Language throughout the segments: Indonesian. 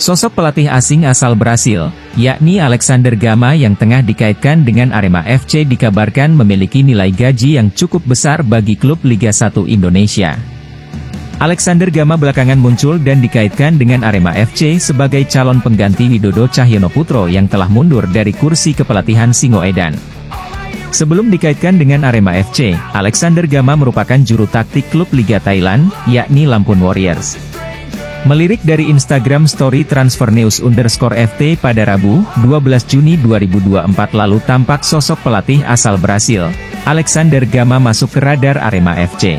Sosok pelatih asing asal Brasil, yakni Alexander Gama yang tengah dikaitkan dengan Arema FC dikabarkan memiliki nilai gaji yang cukup besar bagi klub Liga 1 Indonesia. Alexander Gama belakangan muncul dan dikaitkan dengan Arema FC sebagai calon pengganti Widodo Cahyonoputro yang telah mundur dari kursi kepelatihan Singoedan. Sebelum dikaitkan dengan Arema FC, Alexander Gama merupakan juru taktik klub Liga Thailand, yakni Lampun Warriors. Melirik dari Instagram Story Transfer News_FT pada Rabu, 12 Juni 2024 lalu tampak sosok pelatih asal Brasil, Alexander Gama masuk ke radar Arema FC.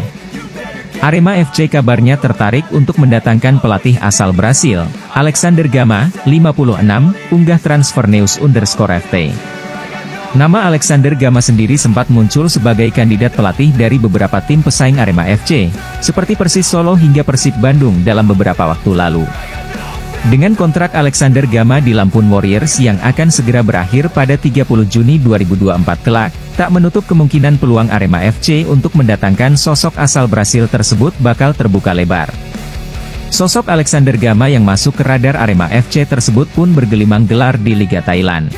Arema FC kabarnya tertarik untuk mendatangkan pelatih asal Brasil, Alexander Gama, 56, unggah Transfer News_FT. Nama Alexander Gama sendiri sempat muncul sebagai kandidat pelatih dari beberapa tim pesaing Arema FC, seperti Persis Solo hingga Persib Bandung dalam beberapa waktu lalu. Dengan kontrak Alexander Gama di Lampun Warriors yang akan segera berakhir pada 30 Juni 2024 kelak, tak menutup kemungkinan peluang Arema FC untuk mendatangkan sosok asal Brasil tersebut bakal terbuka lebar. Sosok Alexander Gama yang masuk ke radar Arema FC tersebut pun bergelimang gelar di Liga Thailand.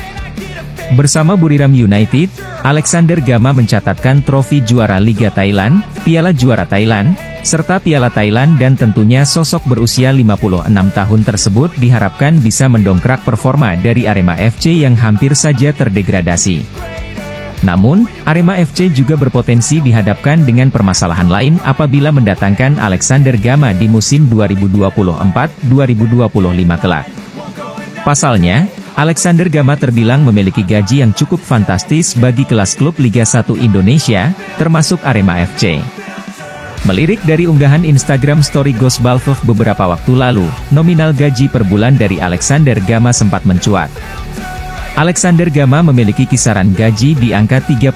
Bersama Buriram United, Alexander Gama mencatatkan trofi juara Liga Thailand, Piala Juara Thailand, serta Piala Thailand dan tentunya sosok berusia 56 tahun tersebut diharapkan bisa mendongkrak performa dari Arema FC yang hampir saja terdegradasi. Namun, Arema FC juga berpotensi dihadapkan dengan permasalahan lain apabila mendatangkan Alexander Gama di musim 2024-2025 kelak. Pasalnya, Alexander Gama terbilang memiliki gaji yang cukup fantastis bagi kelas klub Liga 1 Indonesia, termasuk Arema FC. Melirik dari unggahan Instagram Story Gosbalvov beberapa waktu lalu, nominal gaji per bulan dari Alexander Gama sempat mencuat. Alexander Gama memiliki kisaran gaji di angka $30.000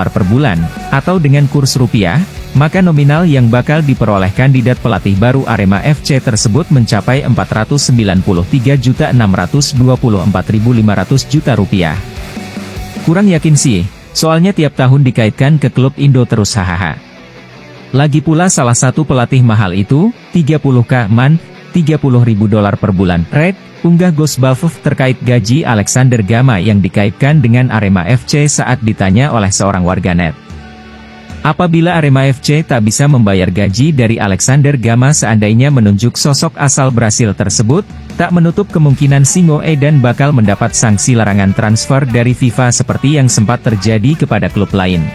per bulan, atau dengan kurs rupiah, maka nominal yang bakal diperoleh kandidat pelatih baru Arema FC tersebut mencapai Rp493.624.500 Kurang yakin sih, soalnya tiap tahun dikaitkan ke klub Indo terus hahaha. Lagi pula salah satu pelatih mahal itu, 30K man, $30.000 per bulan, unggah Gosbalvov terkait gaji Alexander Gama yang dikaitkan dengan Arema FC saat ditanya oleh seorang warganet. Apabila Arema FC tak bisa membayar gaji dari Alexander Gama seandainya menunjuk sosok asal Brasil tersebut, tak menutup kemungkinan Singoedan bakal mendapat sanksi larangan transfer dari FIFA seperti yang sempat terjadi kepada klub lain.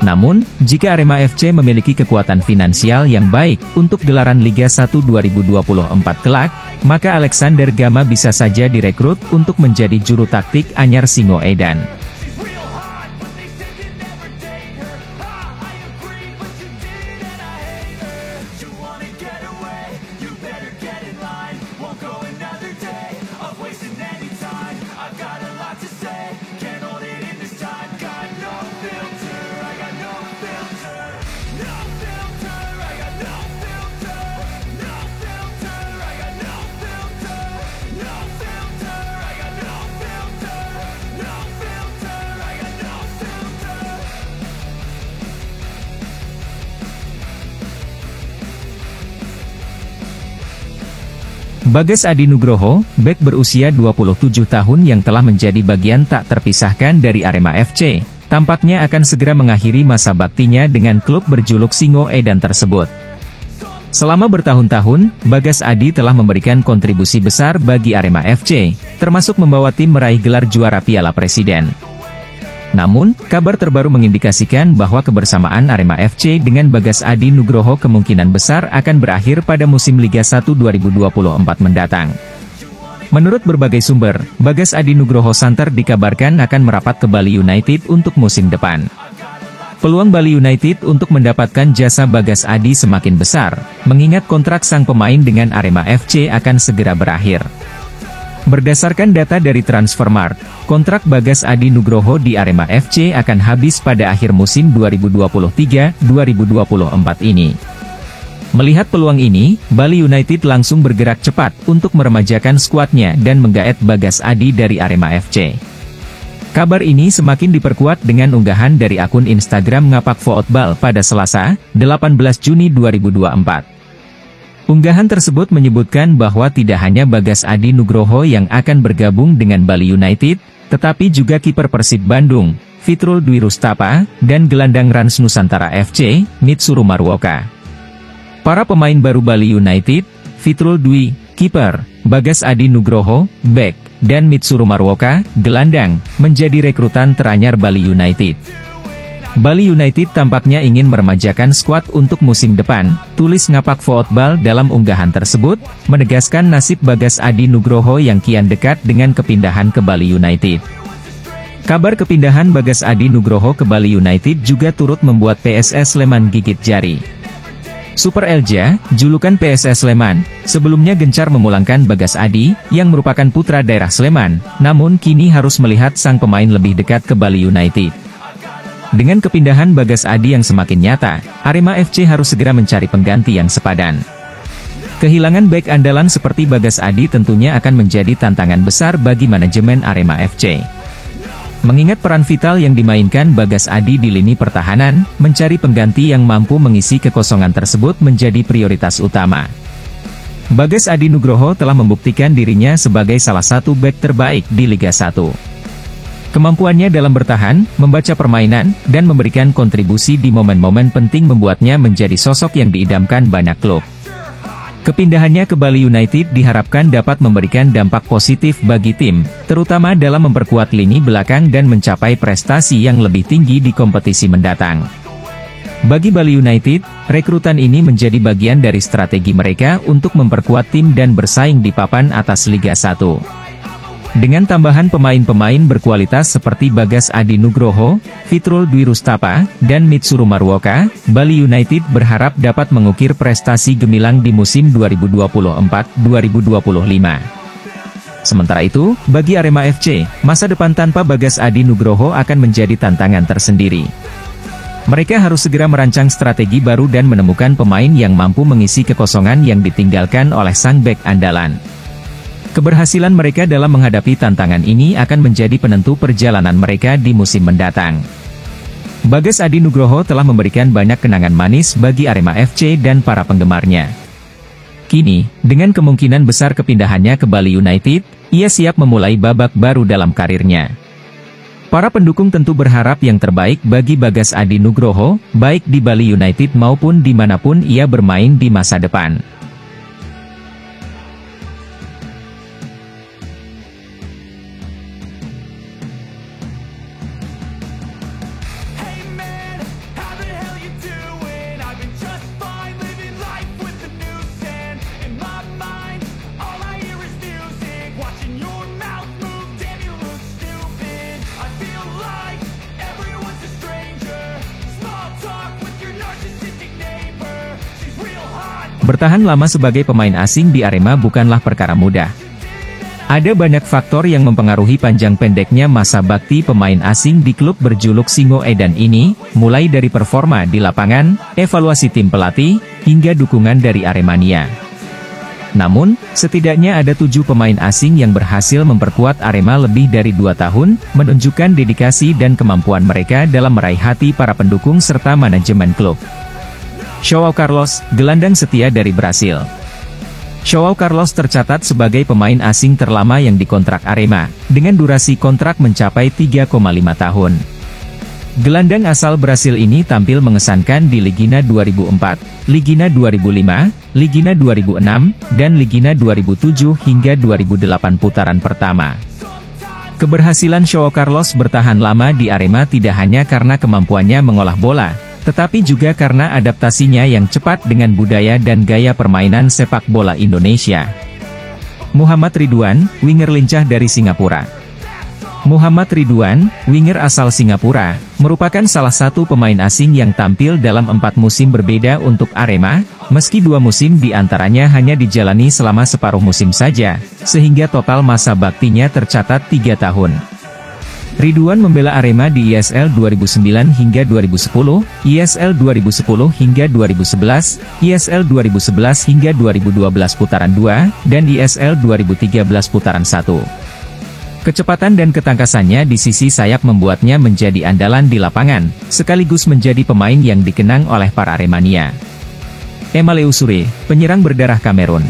Namun, jika Arema FC memiliki kekuatan finansial yang baik untuk gelaran Liga 1 2024 kelak, maka Alexander Gama bisa saja direkrut untuk menjadi juru taktik anyar Singoedan. Bagas Adi Nugroho, bek berusia 27 tahun yang telah menjadi bagian tak terpisahkan dari Arema FC, tampaknya akan segera mengakhiri masa baktinya dengan klub berjuluk Singoedan tersebut. Selama bertahun-tahun, Bagas Adi telah memberikan kontribusi besar bagi Arema FC, termasuk membawa tim meraih gelar juara Piala Presiden. Namun, kabar terbaru mengindikasikan bahwa kebersamaan Arema FC dengan Bagas Adi Nugroho kemungkinan besar akan berakhir pada musim Liga 1 2024 mendatang. Menurut berbagai sumber, Bagas Adi Nugroho santer dikabarkan akan merapat ke Bali United untuk musim depan. Peluang Bali United untuk mendapatkan jasa Bagas Adi semakin besar, mengingat kontrak sang pemain dengan Arema FC akan segera berakhir. Berdasarkan data dari Transfermarkt, kontrak Bagas Adi Nugroho di Arema FC akan habis pada akhir musim 2023-2024 ini. Melihat peluang ini, Bali United langsung bergerak cepat untuk meremajakan skuadnya dan menggaet Bagas Adi dari Arema FC. Kabar ini semakin diperkuat dengan unggahan dari akun Instagram Ngapak Football pada Selasa, 18 Juni 2024. Unggahan tersebut menyebutkan bahwa tidak hanya Bagas Adi Nugroho yang akan bergabung dengan Bali United, tetapi juga kiper Persib Bandung, Fitrul Dwi Rustapa, dan gelandang Rans Nusantara FC, Mitsuru Maruoka. Para pemain baru Bali United, Fitrul Dwi, kiper, Bagas Adi Nugroho, bek, dan Mitsuru Maruoka, gelandang, menjadi rekrutan teranyar Bali United. Bali United tampaknya ingin meremajakan skuad untuk musim depan, tulis Ngapak Football dalam unggahan tersebut, menegaskan nasib Bagas Adi Nugroho yang kian dekat dengan kepindahan ke Bali United. Kabar kepindahan Bagas Adi Nugroho ke Bali United juga turut membuat PSS Sleman gigit jari. Super Elja, julukan PSS Sleman, sebelumnya gencar memulangkan Bagas Adi, yang merupakan putra daerah Sleman, namun kini harus melihat sang pemain lebih dekat ke Bali United. Dengan kepindahan Bagas Adi yang semakin nyata, Arema FC harus segera mencari pengganti yang sepadan. Kehilangan bek andalan seperti Bagas Adi tentunya akan menjadi tantangan besar bagi manajemen Arema FC. Mengingat peran vital yang dimainkan Bagas Adi di lini pertahanan, mencari pengganti yang mampu mengisi kekosongan tersebut menjadi prioritas utama. Bagas Adi Nugroho telah membuktikan dirinya sebagai salah satu bek terbaik di Liga 1. Kemampuannya dalam bertahan, membaca permainan, dan memberikan kontribusi di momen-momen penting membuatnya menjadi sosok yang diidamkan banyak klub. Kepindahannya ke Bali United diharapkan dapat memberikan dampak positif bagi tim, terutama dalam memperkuat lini belakang dan mencapai prestasi yang lebih tinggi di kompetisi mendatang. Bagi Bali United, rekrutan ini menjadi bagian dari strategi mereka untuk memperkuat tim dan bersaing di papan atas Liga 1. Dengan tambahan pemain-pemain berkualitas seperti Bagas Adi Nugroho, Fitrul Dwi Rustapa, dan Mitsuru Maruoka, Bali United berharap dapat mengukir prestasi gemilang di musim 2024-2025. Sementara itu, bagi Arema FC, masa depan tanpa Bagas Adi Nugroho akan menjadi tantangan tersendiri. Mereka harus segera merancang strategi baru dan menemukan pemain yang mampu mengisi kekosongan yang ditinggalkan oleh sang bek andalan. Keberhasilan mereka dalam menghadapi tantangan ini akan menjadi penentu perjalanan mereka di musim mendatang. Bagas Adi Nugroho telah memberikan banyak kenangan manis bagi Arema FC dan para penggemarnya. Kini, dengan kemungkinan besar kepindahannya ke Bali United, ia siap memulai babak baru dalam karirnya. Para pendukung tentu berharap yang terbaik bagi Bagas Adi Nugroho, baik di Bali United maupun dimanapun ia bermain di masa depan. Bertahan lama sebagai pemain asing di Arema bukanlah perkara mudah. Ada banyak faktor yang mempengaruhi panjang pendeknya masa bakti pemain asing di klub berjuluk Singo Edan ini, mulai dari performa di lapangan, evaluasi tim pelatih, hingga dukungan dari Aremania. Namun, setidaknya ada 7 pemain asing yang berhasil memperkuat Arema lebih dari 2 tahun, menunjukkan dedikasi dan kemampuan mereka dalam meraih hati para pendukung serta manajemen klub. João Carlos, gelandang setia dari Brasil. João Carlos tercatat sebagai pemain asing terlama yang dikontrak Arema, dengan durasi kontrak mencapai 3,5 tahun. Gelandang asal Brasil ini tampil mengesankan di Ligina 2004, Ligina 2005, Ligina 2006, dan Ligina 2007 hingga 2008 putaran pertama. Keberhasilan João Carlos bertahan lama di Arema tidak hanya karena kemampuannya mengolah bola, tetapi juga karena adaptasinya yang cepat dengan budaya dan gaya permainan sepak bola Indonesia. Muhammad Ridwan, winger lincah dari Singapura. Muhammad Ridwan, winger asal Singapura, merupakan salah satu pemain asing yang tampil dalam 4 musim berbeda untuk Arema, meski 2 musim diantaranya hanya dijalani selama separuh musim saja, sehingga total masa baktinya tercatat 3 tahun. Ridwan membela Arema di ISL 2009 hingga 2010, ISL 2010 hingga 2011, ISL 2011 hingga 2012 putaran 2, dan ISL 2013 putaran 1. Kecepatan dan ketangkasannya di sisi sayap membuatnya menjadi andalan di lapangan, sekaligus menjadi pemain yang dikenang oleh para Aremania. Emaleu Sure, penyerang berdarah Kamerun.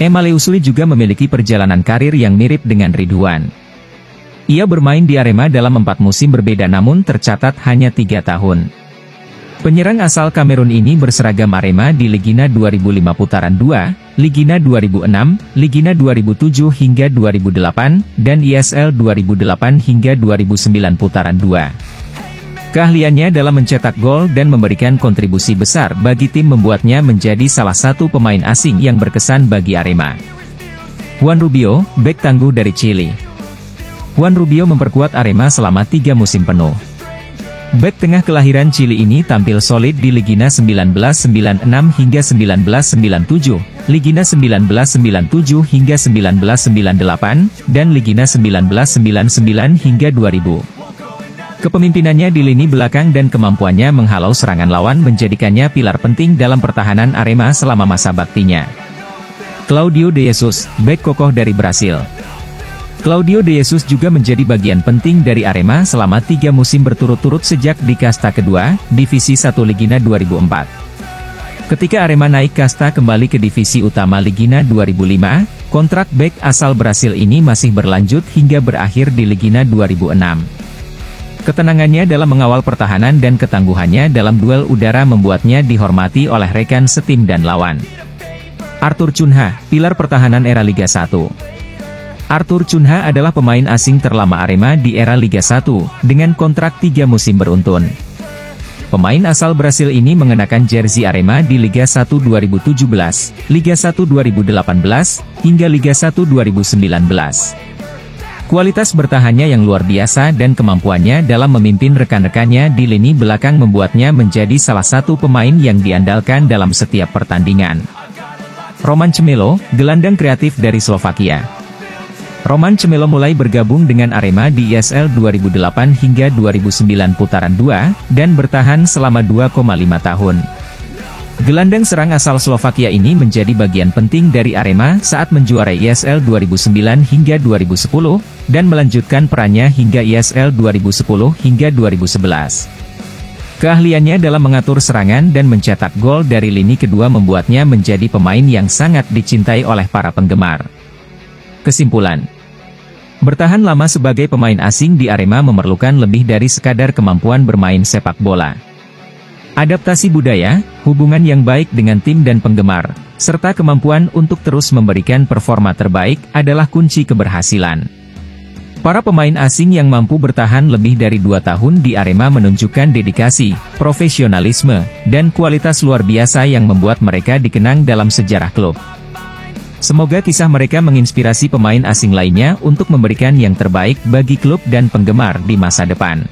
Emaleu Sure juga memiliki perjalanan karir yang mirip dengan Ridwan. Ia bermain di Arema dalam 4 musim berbeda namun tercatat hanya 3 tahun. Penyerang asal Kamerun ini berseragam Arema di Ligina 2005 putaran 2, Ligina 2006, Ligina 2007 hingga 2008, dan ISL 2008 hingga 2009 putaran 2. Keahliannya dalam mencetak gol dan memberikan kontribusi besar bagi tim membuatnya menjadi salah satu pemain asing yang berkesan bagi Arema. Juan Rubio, bek tangguh dari Chili. Juan Rubio memperkuat Arema selama 3 musim penuh. Bek tengah kelahiran Chili ini tampil solid di Ligina 1996 hingga 1997, Ligina 1997 hingga 1998, dan Ligina 1999 hingga 2000. Kepemimpinannya di lini belakang dan kemampuannya menghalau serangan lawan menjadikannya pilar penting dalam pertahanan Arema selama masa baktinya. Claudio de Jesus, bek kokoh dari Brasil. Claudio de Jesus juga menjadi bagian penting dari Arema selama 3 musim berturut-turut sejak di kasta kedua, Divisi 1 Ligina 2004. Ketika Arema naik kasta kembali ke Divisi Utama Ligina 2005, kontrak bek asal Brasil ini masih berlanjut hingga berakhir di Ligina 2006. Ketenangannya dalam mengawal pertahanan dan ketangguhannya dalam duel udara membuatnya dihormati oleh rekan setim dan lawan. Arthur Cunha, pilar pertahanan era Liga 1. Arthur Cunha adalah pemain asing terlama Arema di era Liga 1, dengan kontrak 3 musim beruntun. Pemain asal Brasil ini mengenakan jersey Arema di Liga 1 2017, Liga 1 2018, hingga Liga 1 2019. Kualitas bertahannya yang luar biasa dan kemampuannya dalam memimpin rekan-rekannya di lini belakang membuatnya menjadi salah satu pemain yang diandalkan dalam setiap pertandingan. Roman Chmelo, gelandang kreatif dari Slovakia. Roman Chmelo mulai bergabung dengan Arema di ISL 2008 hingga 2009 putaran 2, dan bertahan selama 2,5 tahun. Gelandang serang asal Slovakia ini menjadi bagian penting dari Arema saat menjuarai ISL 2009 hingga 2010, dan melanjutkan perannya hingga ISL 2010 hingga 2011. Keahliannya dalam mengatur serangan dan mencetak gol dari lini kedua membuatnya menjadi pemain yang sangat dicintai oleh para penggemar. Kesimpulan: bertahan lama sebagai pemain asing di Arema memerlukan lebih dari sekadar kemampuan bermain sepak bola. Adaptasi budaya, hubungan yang baik dengan tim dan penggemar, serta kemampuan untuk terus memberikan performa terbaik adalah kunci keberhasilan. Para pemain asing yang mampu bertahan lebih dari 2 tahun di Arema menunjukkan dedikasi, profesionalisme, dan kualitas luar biasa yang membuat mereka dikenang dalam sejarah klub. Semoga kisah mereka menginspirasi pemain asing lainnya untuk memberikan yang terbaik bagi klub dan penggemar di masa depan.